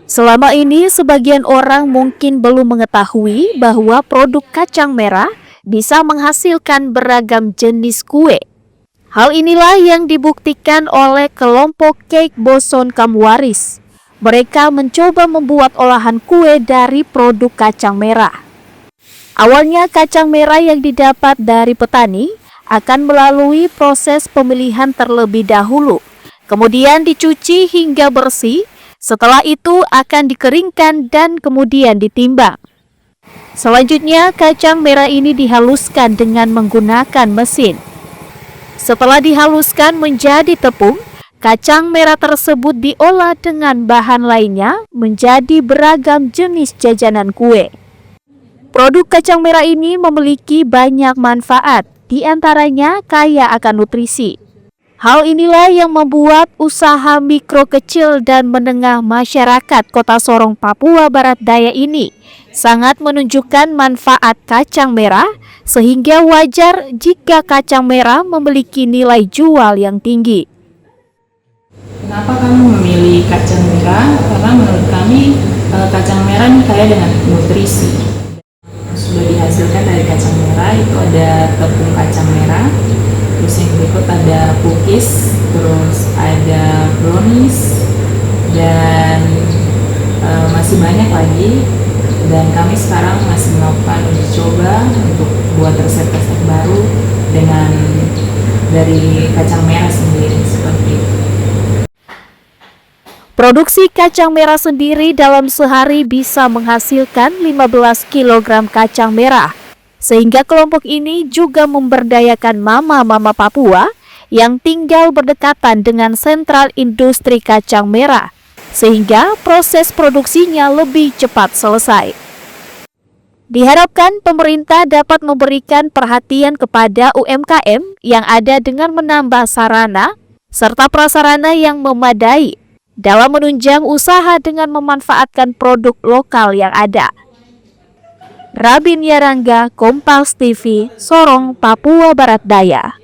Selama ini, sebagian orang mungkin belum mengetahui bahwa produk kacang merah bisa menghasilkan beragam jenis kue. Hal inilah yang dibuktikan oleh kelompok Cake Boson Kamwaris. Mereka mencoba membuat olahan kue dari produk kacang merah. Awalnya, kacang merah yang didapat dari petani akan melalui proses pemilihan terlebih dahulu, kemudian dicuci hingga bersih. Setelah itu akan dikeringkan dan kemudian ditimbang. Selanjutnya, kacang merah ini dihaluskan dengan menggunakan mesin. Setelah dihaluskan menjadi tepung, kacang merah tersebut diolah dengan bahan lainnya menjadi beragam jenis jajanan kue. Produk kacang merah ini memiliki banyak manfaat, di antaranya kaya akan nutrisi. Hal inilah yang membuat usaha mikro kecil dan menengah masyarakat Kota Sorong, Papua Barat Daya ini sangat menunjukkan manfaat kacang merah, sehingga wajar jika kacang merah memiliki nilai jual yang tinggi. Kenapa kami memilih kacang merah? Karena menurut kami kacang merah ini kaya dengan nutrisi. Sudah dihasilkan dari kacang merah itu ada tepung kacang merah, terus yang berikut ada cookies, terus ada brownies, dan masih banyak lagi. Dan kami sekarang masih melakukan uji coba untuk buat resep-resep baru dengan dari kacang merah sendiri seperti itu. Produksi kacang merah sendiri dalam sehari bisa menghasilkan 15 kg kacang merah. Sehingga kelompok ini juga memberdayakan mama-mama Papua yang tinggal berdekatan dengan sentral industri kacang merah, sehingga proses produksinya lebih cepat selesai. Diharapkan pemerintah dapat memberikan perhatian kepada UMKM yang ada dengan menambah sarana serta prasarana yang memadai dalam menunjang usaha dengan memanfaatkan produk lokal yang ada. Rabin Yarangga, Kompas TV, Sorong, Papua Barat Daya.